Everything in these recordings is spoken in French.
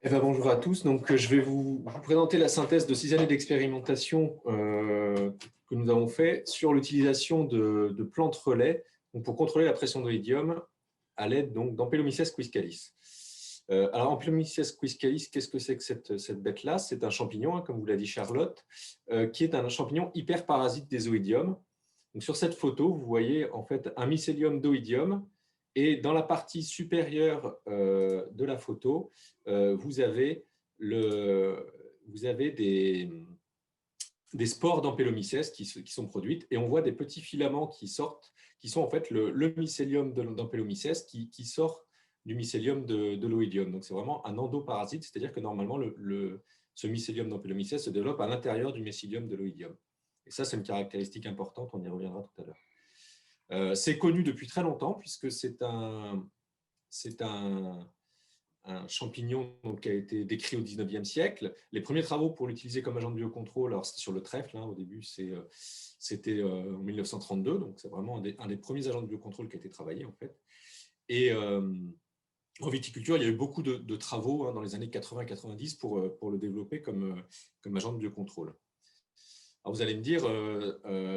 Eh ben, bonjour à tous. Donc, je vais vous présenter la synthèse de 6 années d'expérimentation que nous avons fait sur l'utilisation de plantes relais pour contrôler la pression d'oïdium à l'aide d'Ampelomyces quiscalis. Alors, Ampelomyces quiscalis, qu'est-ce que c'est que cette bête-là? C'est un champignon, comme vous l'a dit Charlotte, qui est un champignon hyperparasite des oïdiums. Donc, sur cette photo, vous voyez en fait un mycélium d'oïdium. Et dans la partie supérieure de la photo, vous avez des spores d'Ampelomyces qui sont produites et on voit des petits filaments qui sortent, qui sont en fait le mycélium d'Ampelomyces qui sort du mycélium de l'oïdium. Donc c'est vraiment un endoparasite, c'est-à-dire que normalement ce mycélium d'Ampelomyces se développe à l'intérieur du mycélium de l'oïdium. Et ça, c'est une caractéristique importante, on y reviendra tout à l'heure. C'est connu depuis très longtemps puisque c'est un champignon qui a été décrit au 19e siècle. Les premiers travaux pour l'utiliser comme agent de biocontrôle, alors c'était sur le trèfle, au début c'était en 1932, donc c'est vraiment un des premiers agents de biocontrôle qui a été travaillé en fait. Et en viticulture, il y a eu beaucoup de travaux dans les années 80-90 pour le développer comme agent de biocontrôle. Alors vous allez me dire,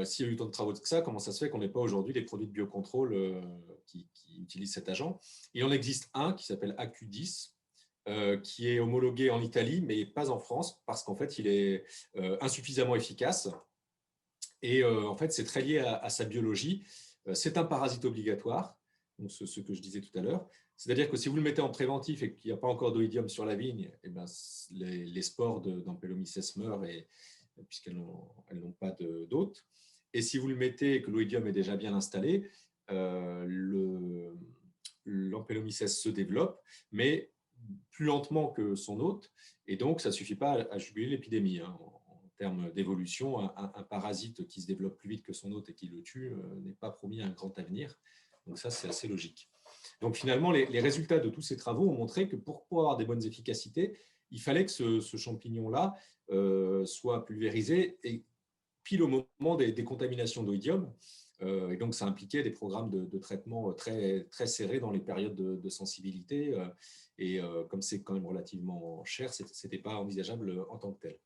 s'il y a eu tant de travaux que ça, comment ça se fait qu'on n'ait pas aujourd'hui des produits de biocontrôle qui utilisent cet agent? Il en existe un qui s'appelle AQ10, qui est homologué en Italie, mais pas en France, parce qu'en fait, il est insuffisamment efficace. Et en fait, c'est très lié à sa biologie. C'est un parasite obligatoire, donc ce que je disais tout à l'heure. C'est-à-dire que si vous le mettez en préventif et qu'il n'y a pas encore d'oïdium sur la vigne, eh ben, les spores d'Ampelomyces meurent puisqu'elles n'ont pas d'hôte. Et si vous le mettez et que l'oïdium est déjà bien installé, l'Ampelomyces se développe, mais plus lentement que son hôte, et donc ça ne suffit pas à juguler l'épidémie. En termes d'évolution, un parasite qui se développe plus vite que son hôte et qui le tue n'est pas promis à un grand avenir. Donc ça, c'est assez logique. Donc finalement, les résultats de tous ces travaux ont montré que pour avoir des bonnes efficacités, il fallait que ce champignon-là soit pulvérisé et pile au moment des contaminations d'oïdium. Et donc, ça impliquait des programmes de traitement très, très serrés dans les périodes de sensibilité. Et comme c'est quand même relativement cher, ce n'était pas envisageable en tant que tel.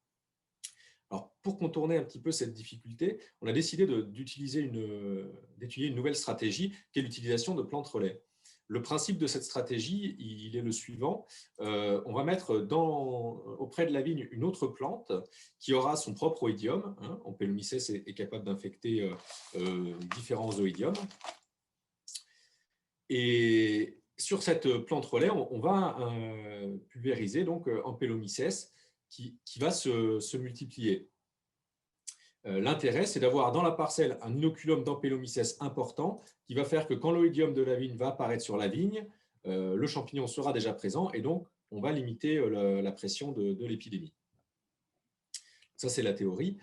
Alors, pour contourner un petit peu cette difficulté, on a décidé d'étudier une nouvelle stratégie qui est l'utilisation de plantes relais. Le principe de cette stratégie, il est le suivant. On va mettre auprès de la vigne une autre plante qui aura son propre oïdium. Ampelomyces est capable d'infecter différents oïdiums. Et sur cette plante relais, on va pulvériser donc Ampelomyces qui va se multiplier. L'intérêt, c'est d'avoir dans la parcelle un inoculum d'Ampelomyces important qui va faire que quand l'oïdium de la vigne va apparaître sur la vigne, le champignon sera déjà présent et donc on va limiter la pression de l'épidémie. Ça, c'est la théorie.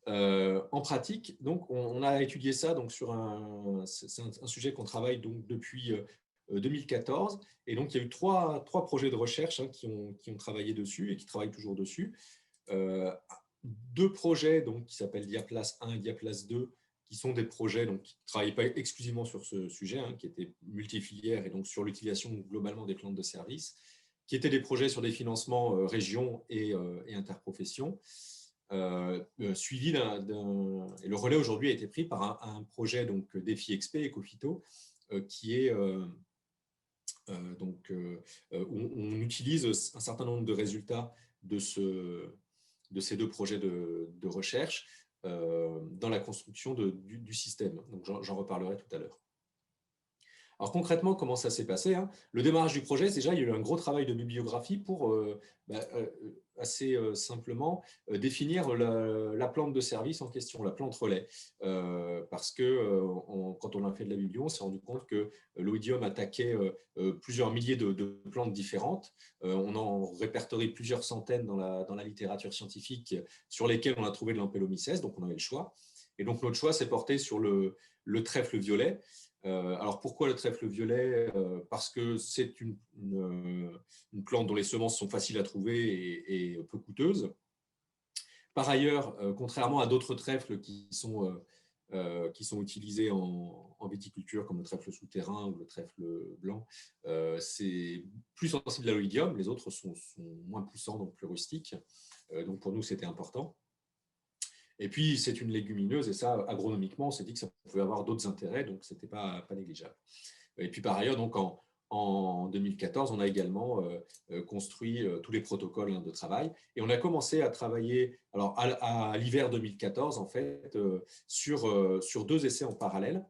En pratique, donc, on a étudié ça c'est un sujet qu'on travaille donc, depuis 2014. Et donc, il y a eu trois projets de recherche qui ont travaillé dessus et qui travaillent toujours dessus. Deux projets qui s'appellent Diaplas 1 et Diaplas 2, qui sont des projets qui ne travaillaient pas exclusivement sur ce sujet, qui étaient multifilières et donc sur l'utilisation globalement des plantes de service, qui étaient des projets sur des financements région et interprofession, suivi et le relais aujourd'hui a été pris par un projet Défi XP Ecophyto, qui est où on utilise un certain nombre de résultats de ces deux projets de recherche dans la construction du système. Donc, j'en reparlerai tout à l'heure. Alors concrètement, comment ça s'est passé? Le démarrage du projet, déjà, il y a eu un gros travail de bibliographie pour assez simplement définir la plante de service en question, la plante relais. Parce que quand on a fait de la biblio, on s'est rendu compte que l'oïdium attaquait plusieurs milliers de plantes différentes. On en répertorie plusieurs centaines dans la littérature scientifique sur lesquelles on a trouvé de l'Ampelomyces, donc on avait le choix. Et donc notre choix s'est porté sur le trèfle violet. Alors pourquoi le trèfle violet? Parce que c'est une plante dont les semences sont faciles à trouver et peu coûteuses. Par ailleurs, contrairement à d'autres trèfles qui sont qui sont utilisés en viticulture, comme le trèfle souterrain ou le trèfle blanc, c'est plus sensible à l'oïdium. Les autres sont moins poussants, donc plus rustiques. Donc pour nous, c'était important. Et puis, c'est une légumineuse, et ça, agronomiquement, on s'est dit que ça pouvait avoir d'autres intérêts, donc ce n'était pas négligeable. Et puis, par ailleurs, donc, en 2014, on a également construit tous les protocoles de travail, et on a commencé à travailler alors, à l'hiver 2014, en fait, sur 2 essais en parallèle.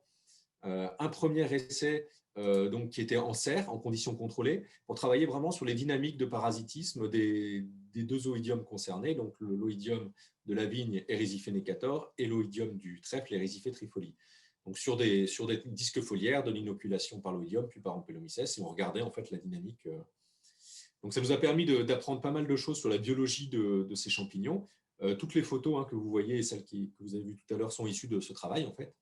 Un premier essai donc, qui était en serre, en conditions contrôlées, pour travailler vraiment sur les dynamiques de parasitisme des 2 oïdiums concernés, donc l'oïdium de la vigne Erisiphe necator et l'oïdium du trèfle Erisiphe trifoli. Donc sur des disques foliaires de l'inoculation par l'oïdium puis par Ampelomyces, et on regardait en fait la dynamique. Donc ça nous a permis d'apprendre pas mal de choses sur la biologie de ces champignons. Toutes les photos que vous voyez et celles que vous avez vues tout à l'heure sont issues de ce travail en fait.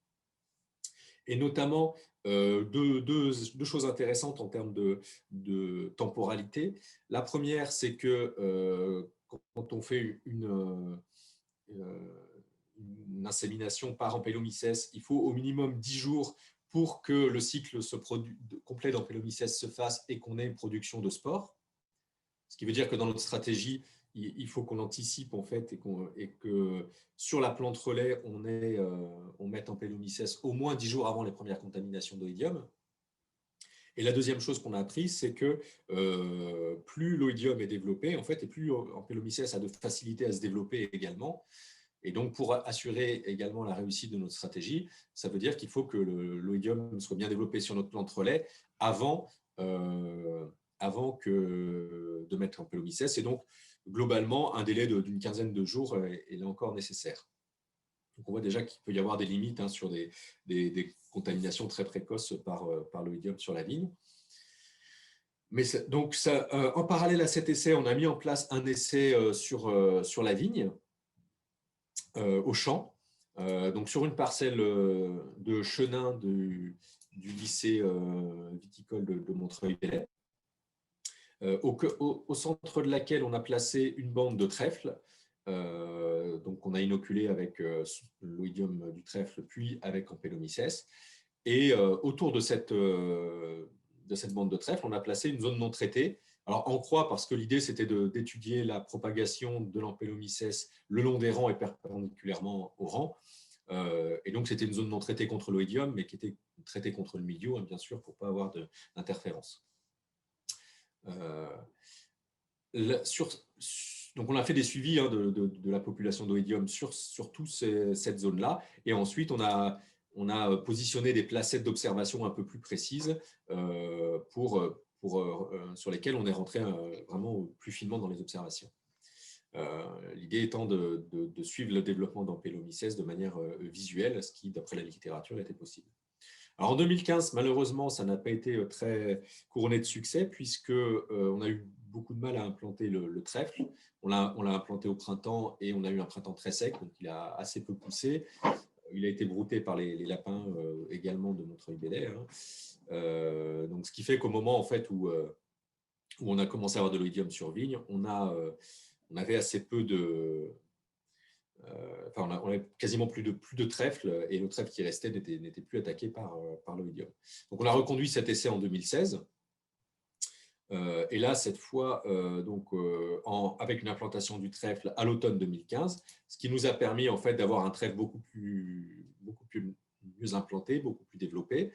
Et notamment deux choses intéressantes en termes de temporalité. La première, c'est que quand on fait une insémination par Ampelomyces, il faut au minimum 10 jours pour que le cycle complet d'Ampelomyces se fasse et qu'on ait une production de spores. Ce qui veut dire que dans notre stratégie, il faut qu'on anticipe en fait et que sur la plante relais, on mette Ampelomyces au moins 10 jours avant les premières contaminations d'oïdium. Et la deuxième chose qu'on a appris, c'est que plus l'oïdium est développé, en fait, et plus Ampelomyces a de facilité à se développer également. Et donc, pour assurer également la réussite de notre stratégie, ça veut dire qu'il faut que l'oïdium soit bien développé sur notre plante relais avant de mettre Ampelomyces. Et donc, globalement, un délai d'une quinzaine de jours est là encore nécessaire. Donc, on voit déjà qu'il peut y avoir des limites sur des contaminations très précoces par l'oïdium sur la vigne. Mais donc, en parallèle à cet essai, on a mis en place un essai sur la vigne, au champ, donc sur une parcelle de chenin du lycée viticole de Montreuil-Bellay, au centre de laquelle on a placé une bande de trèfle. Donc on a inoculé avec l'oïdium du trèfle, puis avec Ampelomyces. Et autour de cette bande de trèfle, on a placé une zone non traitée. Alors en croix, parce que l'idée c'était d'étudier la propagation de l'Ampelomyces le long des rangs et perpendiculairement aux rangs. Et donc c'était une zone non traitée contre l'oïdium, mais qui était traitée contre le milieu, bien sûr, pour ne pas avoir d'interférence. Donc on a fait des suivis de la population d'oïdium sur toute cette zone-là, et ensuite on a positionné des placettes d'observation un peu plus précises sur lesquelles on est rentré vraiment plus finement dans les observations. L'idée étant de suivre le développement d'Ampelomyces de manière visuelle, ce qui, d'après la littérature, était possible. Alors en 2015, malheureusement, ça n'a pas été très couronné de succès, puisqu'on a eu beaucoup de mal à implanter le trèfle. On l'a implanté au printemps et on a eu un printemps très sec, donc il a assez peu poussé. Il a été brouté par les lapins également de Montreuil-Bellay. Donc, ce qui fait qu'au moment en fait, où on a commencé à avoir de l'oïdium sur vigne, on avait assez peu de… on avait quasiment plus de trèfle, et le trèfle qui restait n'était plus attaqué par l'oïdium. Donc, on a reconduit cet essai en 2016. Et là, cette fois, avec une implantation du trèfle à l'automne 2015, ce qui nous a permis en fait, d'avoir un trèfle beaucoup mieux implanté, beaucoup plus développé.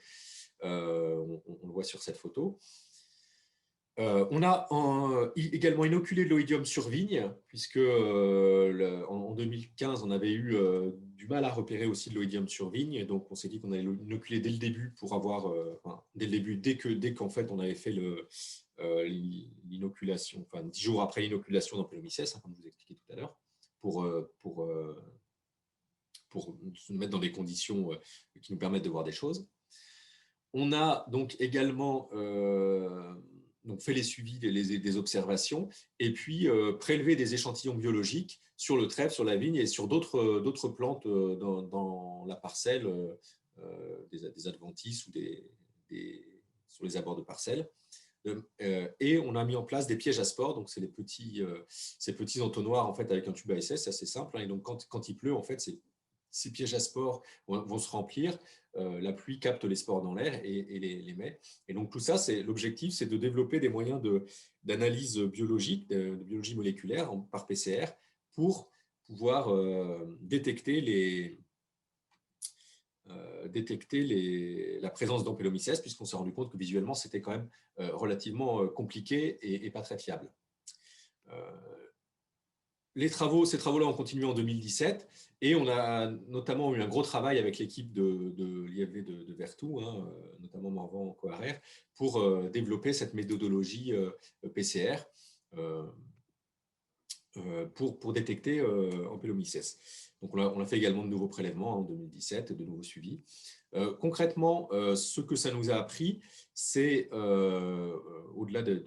On le voit sur cette photo. On a également inoculé de l'oïdium sur vigne, puisque en 2015, on avait eu du mal à repérer aussi de l'oïdium sur vigne. Et donc, on s'est dit qu'on allait l'inoculer dès le début pour avoir, dès qu'en fait, on avait fait l'inoculation, 10 jours après l'inoculation d'Ampelomyces, comme je vous ai expliqué tout à l'heure, pour se mettre dans des conditions qui nous permettent de voir des choses. On a donc également fait les suivis, des observations, et puis prélever des échantillons biologiques sur le trèfle, sur la vigne et sur d'autres plantes dans la parcelle, des adventices ou sur les abords de parcelles. Et on a mis en place des pièges à spores, donc c'est ces petits entonnoirs en fait, avec un tube à essai, c'est assez simple. Et donc quand il pleut, en fait, ces pièges à spores vont se remplir, la pluie capte les spores dans l'air et les met. Et donc tout ça, l'objectif, c'est de développer des moyens d'analyse biologique, de biologie moléculaire par PCR, pour pouvoir détecter la présence d'ampélomycètes, puisqu'on s'est rendu compte que visuellement, c'était quand même relativement compliqué et pas très fiable. Ces travaux-là ont continué en 2017 et on a notamment eu un gros travail avec l'équipe de l'IFV de Vertou, notamment Morvan Coarer, pour développer cette méthodologie PCR pour détecter Ampelomyces. Donc on a fait également de nouveaux prélèvements en 2017, de nouveaux suivis. Concrètement, ce que ça nous a appris, c'est, au-delà de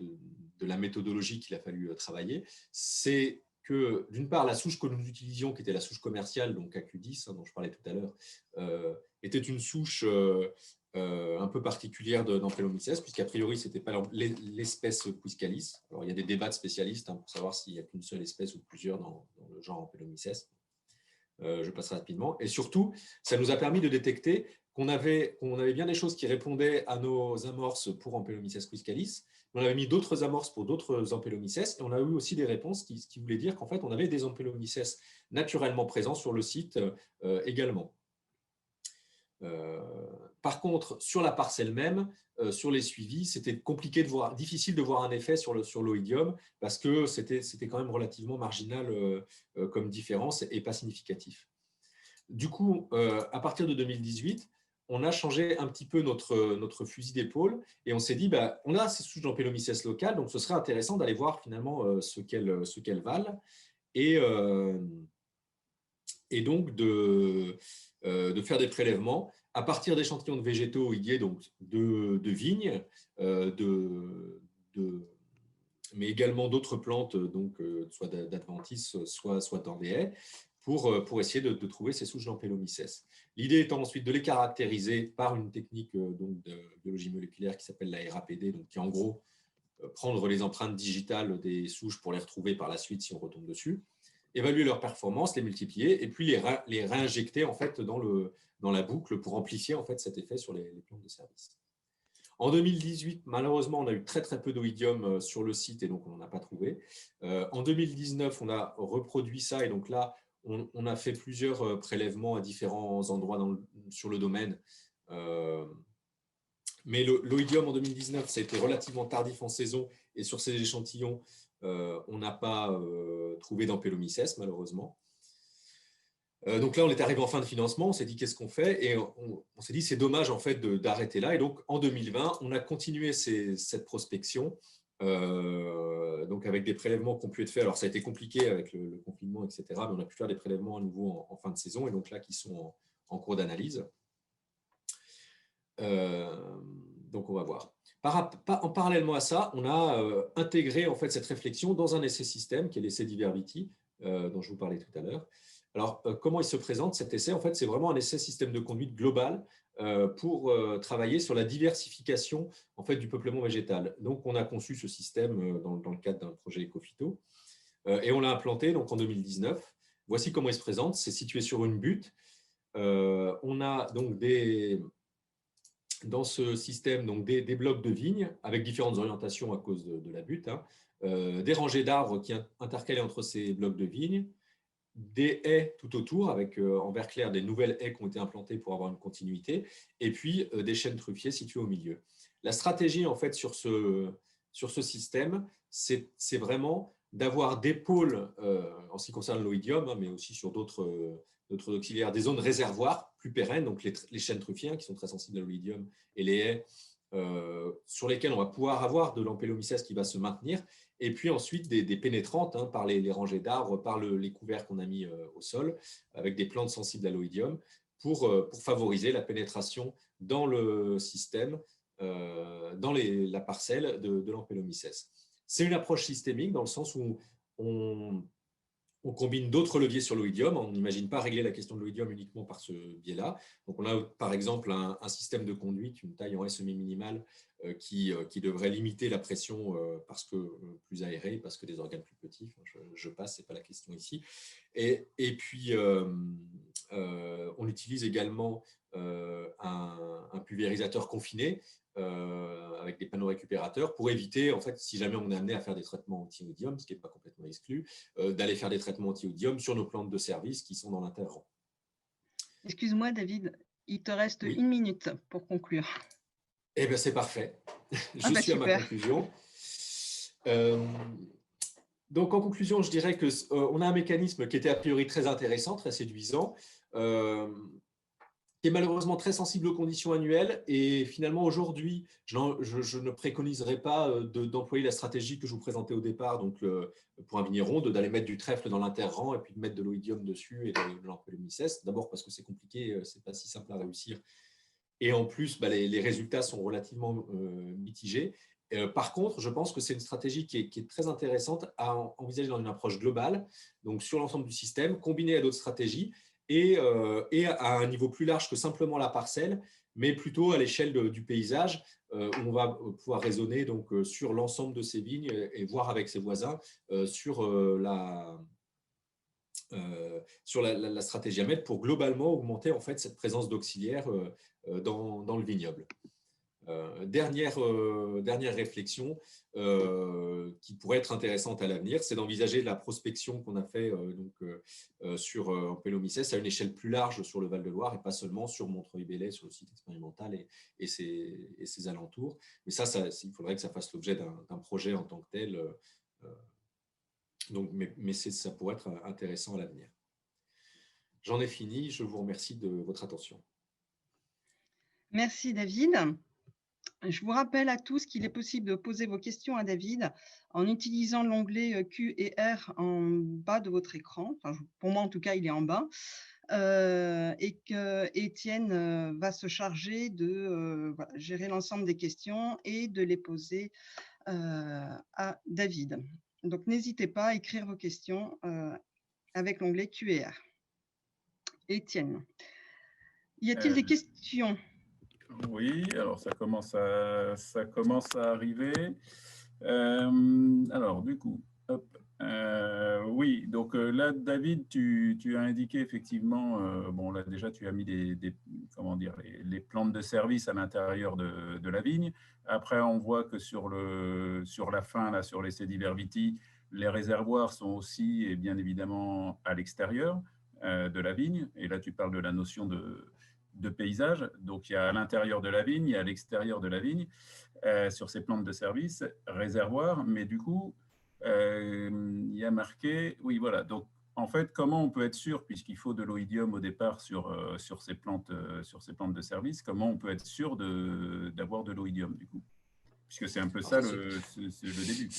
la méthodologie qu'il a fallu travailler, c'est que, d'une part, la souche que nous utilisions, qui était la souche commerciale, donc AQ10, dont je parlais tout à l'heure, était une souche un peu particulière d'Ampelomyces, puisqu'a priori, ce n'était pas l'espèce Quiscalis. Alors, il y a des débats de spécialistes pour savoir s'il n'y a qu'une seule espèce ou plusieurs dans le genre Ampelomyces. Je passerai rapidement. Et surtout, ça nous a permis de détecter qu'on avait bien des choses qui répondaient à nos amorces pour Ampelomyces quiscalis. On avait mis d'autres amorces pour d'autres Ampelomyces et on a eu aussi des réponses qui voulaient dire qu'en fait, on avait des Ampelomyces naturellement présents sur le site également. Par contre, sur la parcelle même, sur les suivis, c'était difficile de voir un effet sur l'oïdium parce que c'était quand même relativement marginal comme différence et pas significatif. Du coup, à partir de 2018, on a changé un petit peu notre fusil d'épaule et on s'est dit, on a ces souches d'Ampelomyces locales, donc ce serait intéressant d'aller voir finalement ce qu'elles valent et donc de faire des prélèvements à partir d'échantillons de végétaux oïdiers, donc de vignes, mais également d'autres plantes, donc, soit d'adventices, soit dans des haies, pour essayer de trouver ces souches d'Ampelomyces. L'idée étant ensuite de les caractériser par une technique donc, de biologie moléculaire qui s'appelle la RAPD, donc qui est en gros prendre les empreintes digitales des souches pour les retrouver par la suite si on retombe dessus, évaluer leurs performances, les multiplier et puis les réinjecter en fait dans la boucle pour amplifier en fait cet effet sur les plantes de service. En 2018, malheureusement, on a eu très peu d'oïdium sur le site et donc on n'en a pas trouvé. En 2019, on a reproduit ça et donc là, on a fait plusieurs prélèvements à différents endroits sur le domaine. Mais l'oïdium en 2019, ça a été relativement tardif en saison et sur ces échantillons, on n'a pas trouvé d'Ampelomyces, malheureusement. Donc là, on est arrivé en fin de financement, on s'est dit qu'est-ce qu'on fait et on s'est dit c'est dommage en fait d'arrêter là. Et donc en 2020, on a continué cette prospection donc avec des prélèvements qui ont pu être faits. Alors ça a été compliqué avec le confinement, etc. Mais on a pu faire des prélèvements à nouveau en fin de saison et donc là qui sont en cours d'analyse. Donc on va voir. Parallèlement à ça, on a intégré en fait cette réflexion dans un essai système qui est l'essai d'Iverviti dont je vous parlais tout à l'heure. Alors, comment il se présente cet essai? En fait, c'est vraiment un essai système de conduite global pour travailler sur la diversification en fait, du peuplement végétal. Donc, on a conçu ce système dans le cadre d'un projet Ecophyto et on l'a implanté donc, en 2019. Voici comment il se présente. C'est situé sur une butte. On a donc dans ce système donc des blocs de vignes avec différentes orientations à cause de la butte, des rangées d'arbres qui intercalées entre ces blocs de vignes, des haies tout autour, avec en vert clair des nouvelles haies qui ont été implantées pour avoir une continuité, et puis des chênes truffiers situés au milieu. La stratégie en fait sur ce système, c'est vraiment d'avoir des pôles, en ce qui concerne l'oïdium, mais aussi sur d'autres auxiliaires, des zones réservoirs plus pérennes, donc les chênes truffiers qui sont très sensibles à l'oïdium, et les haies sur lesquelles on va pouvoir avoir de l'Ampelomyces qui va se maintenir, et puis ensuite des pénétrantes par les rangées d'arbres, par les couverts qu'on a mis au sol, avec des plantes sensibles à l'oïdium, pour favoriser la pénétration dans le système, dans la parcelle de l'Ampelomyces. C'est une approche systémique dans le sens où on combine d'autres leviers sur l'oïdium. On n'imagine pas régler la question de l'oïdium uniquement par ce biais-là. Donc, on a par exemple un système de conduite, une taille en SMI minimale qui devrait limiter la pression parce que plus aérée, parce que des organes plus petits. Enfin, je passe, ce n'est pas la question ici. Et puis, on utilise également un pulvérisateur confiné avec des panneaux récupérateurs pour éviter, en fait, si jamais on est amené à faire des traitements anti-odium, ce qui n'est pas complètement exclu, d'aller faire des traitements anti-odium sur nos plantes de service qui sont dans l'interrang. Excuse-moi, David, il te reste Oui. 1 minute pour conclure. Eh bien, c'est parfait. Je suis super. à ma conclusion. Donc, en conclusion, je dirais qu'on a un mécanisme qui était a priori très intéressant, très séduisant, qui est malheureusement très sensible aux conditions annuelles. Et finalement, aujourd'hui, je ne préconiserais pas d'employer la stratégie que je vous présentais au départ, donc pour un vigneron, d'aller mettre du trèfle dans l'interrang et puis de mettre de l'oïdium dessus et de l'empélomycès. D'abord parce que c'est compliqué, ce n'est pas si simple à réussir. Et en plus, les résultats sont relativement mitigés. Par contre, je pense que c'est une stratégie qui est très intéressante à envisager dans une approche globale, donc sur l'ensemble du système, combinée à d'autres stratégies et à un niveau plus large que simplement la parcelle, mais plutôt à l'échelle du paysage, où on va pouvoir raisonner donc, sur l'ensemble de ces vignes et voir avec ses voisins sur la stratégie à mettre pour globalement augmenter en fait, cette présence d'auxiliaires dans le vignoble. Dernière réflexion qui pourrait être intéressante à l'avenir, c'est d'envisager la prospection qu'on a fait sur Empélomycès à une échelle plus large sur le Val-de-Loire et pas seulement sur Montreuil-Bellay, sur le site expérimental et ses alentours. Mais ça, il faudrait que ça fasse l'objet d'un projet en tant que tel. Mais ça pourrait être intéressant à l'avenir. J'en ai fini. Je vous remercie de votre attention. Merci, David. Je vous rappelle à tous qu'il est possible de poser vos questions à David en utilisant l'onglet Q et R en bas de votre écran. Enfin, pour moi, en tout cas, il est en bas. Et que Étienne va se charger de gérer l'ensemble des questions et de les poser à David. Donc, n'hésitez pas à écrire vos questions avec l'onglet Q et R. Étienne, y a-t-il des questions? Oui, alors ça commence à arriver. Alors, du coup, hop, oui, donc là, David, tu as indiqué effectivement, bon, là déjà, tu as mis comment dire, les plantes de service à l'intérieur de la vigne. Après, on voit que sur la fin, là, sur les sédivers viti, les réservoirs sont aussi, et bien évidemment, à l'extérieur de la vigne. Et là, tu parles de la notion de paysage. Donc, il y a à l'intérieur de la vigne, il y a à l'extérieur de la vigne, sur ces plantes de service, réservoir. Mais du coup, il y a marqué, oui, voilà. Donc, en fait, comment on peut être sûr, puisqu'il faut de l'oïdium au départ sur ces plantes de service, comment on peut être sûr d'avoir de l'oïdium, du coup? Puisque c'est un peu ça le début.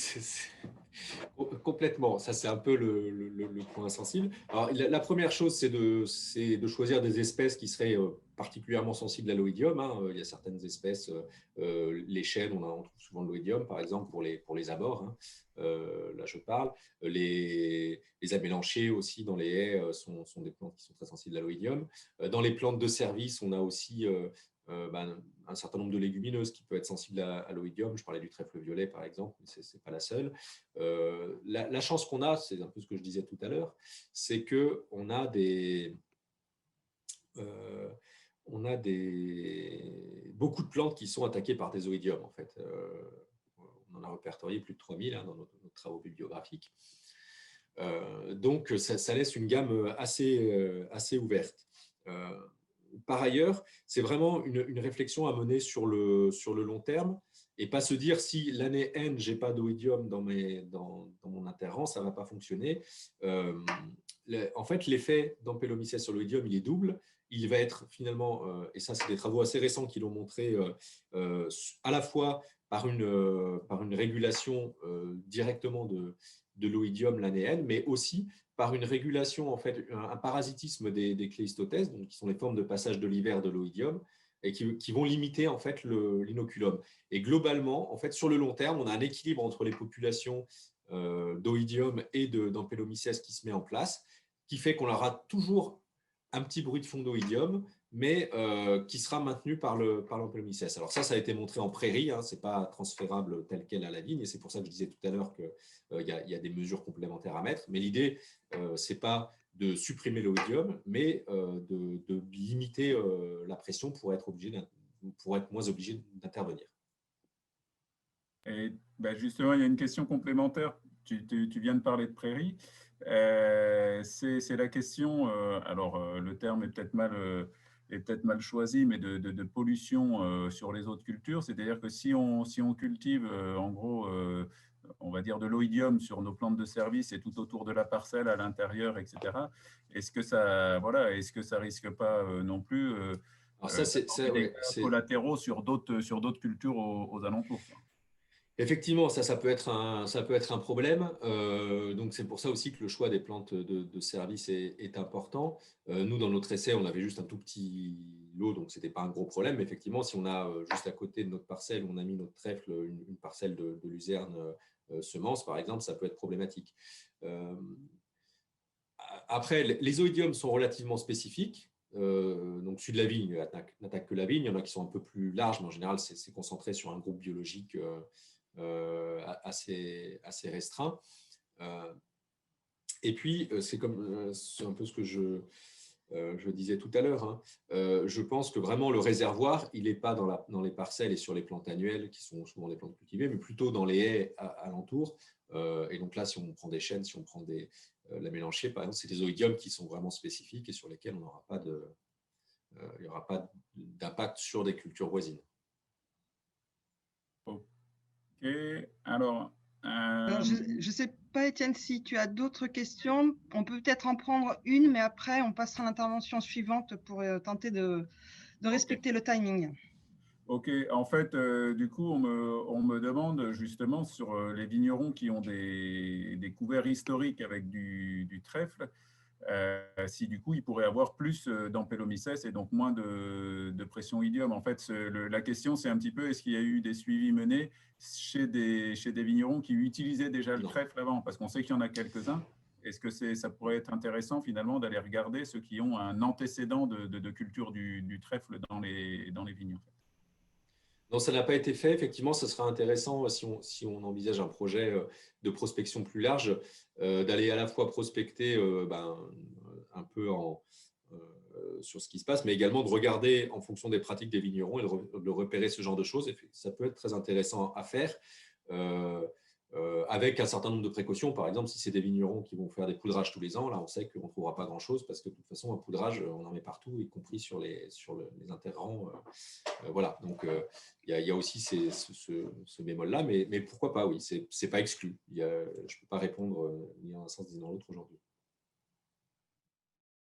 Complètement, ça c'est un peu le point sensible. Alors, la première chose, c'est de choisir des espèces qui seraient particulièrement sensibles à l'oïdium. Il y a certaines espèces, les chênes, on trouve souvent de l'oïdium, par exemple pour les abords. Là, je parle. Les amélanchés aussi dans les haies sont des plantes qui sont très sensibles à l'oïdium. Dans les plantes de service, on a aussi un certain nombre de légumineuses qui peuvent être sensibles à l'oïdium. Je parlais du trèfle violet, par exemple, mais ce n'est pas la seule. La chance qu'on a, c'est un peu ce que je disais tout à l'heure, c'est qu'on a beaucoup de plantes qui sont attaquées par des oïdiums, en fait. On en a répertorié plus de 3000 dans nos travaux bibliographiques. Donc, ça laisse une gamme assez ouverte. Par ailleurs, c'est vraiment une réflexion à mener sur le long terme et pas se dire si l'année N, je n'ai pas d'oïdium dans mon interrang, ça ne va pas fonctionner. En fait, l'effet d'Empélomycès sur l'oïdium, il est double. Il va être finalement, et ça c'est des travaux assez récents qui l'ont montré, à la fois par une régulation directement de l'oïdium l'année N, mais aussi par une régulation, en fait, un parasitisme des cléistotèses, donc qui sont les formes de passage de l'hiver de l'oïdium, et qui vont limiter en fait l'inoculum. Et globalement, en fait, sur le long terme, on a un équilibre entre les populations d'oïdium et d'Empélomycès qui se met en place, qui fait qu'on aura toujours un petit bruit de fond d'oïdium, mais qui sera maintenu par l'Ampelomyces. Alors ça a été montré en prairie, hein, ce n'est pas transférable tel quel à la vigne, et c'est pour ça que je disais tout à l'heure qu'il y a des mesures complémentaires à mettre. Mais l'idée, ce n'est pas de supprimer l'oïdium, mais de limiter la pression pour être moins obligé d'intervenir. Et justement, il y a une question complémentaire. Tu viens de parler de prairie. C'est la question, le terme est peut-être mal choisi, mais de pollution sur les autres cultures. C'est-à-dire que si on cultive, en gros, on va dire de l'oïdium sur nos plantes de service et tout autour de la parcelle, à l'intérieur, etc., est-ce que ça risque pas non plus Alors ça, des collatéraux sur d'autres cultures aux alentours, quoi. Effectivement, ça peut être un problème. Donc, c'est pour ça aussi que le choix des plantes de service est important. Nous, dans notre essai, on avait juste un tout petit lot, donc ce n'était pas un gros problème. Mais effectivement, si on a juste à côté de notre parcelle, où on a mis notre trèfle, une parcelle de luzerne semence, par exemple, ça peut être problématique. Après, les oïdiums sont relativement spécifiques. Donc, celui de la vigne n'attaque que la vigne. Il y en a qui sont un peu plus larges, mais en général, c'est concentré sur un groupe biologique assez restreint. Et puis, c'est un peu ce que je disais tout à l'heure. Hein. Je pense que vraiment le réservoir, il n'est pas dans les parcelles et sur les plantes annuelles, qui sont souvent des plantes cultivées, mais plutôt dans les haies alentours. Et donc là, si on prend des chênes, si on prend la mélanchier, par exemple, c'est des oïdiums qui sont vraiment spécifiques et sur lesquels il n'y aura pas d'impact sur des cultures voisines. Ok, alors… Je ne sais pas, Étienne, si tu as d'autres questions. On peut peut-être en prendre une, mais après, on passera à l'intervention suivante pour tenter de respecter le timing. Ok, en fait, du coup, on me demande justement sur les vignerons qui ont des couverts historiques avec du trèfle, si du coup, ils pourraient avoir plus d'ampelomyces et donc moins de pression oïdium. En fait, la question, c'est un petit peu, est-ce qu'il y a eu des suivis menés chez des vignerons qui utilisaient déjà le trèfle avant? Parce qu'on sait qu'il y en a quelques-uns. Est-ce que ça pourrait être intéressant finalement d'aller regarder ceux qui ont un antécédent de culture du trèfle dans les vignes, en fait? Non, ça n'a pas été fait. Effectivement, ce sera intéressant si on envisage un projet de prospection plus large, d'aller à la fois prospecter un peu sur ce qui se passe, mais également de regarder en fonction des pratiques des vignerons et de repérer ce genre de choses. Et ça peut être très intéressant à faire. Avec un certain nombre de précautions. Par exemple, si c'est des vignerons qui vont faire des poudrages tous les ans, là, on sait qu'on ne trouvera pas grand-chose parce que de toute façon, un poudrage, on en met partout, y compris sur les interrants. Voilà, donc il y a aussi ce bémol-là, mais pourquoi pas, oui, ce n'est pas exclu. Je ne peux pas répondre ni dans un sens ni dans l'autre aujourd'hui.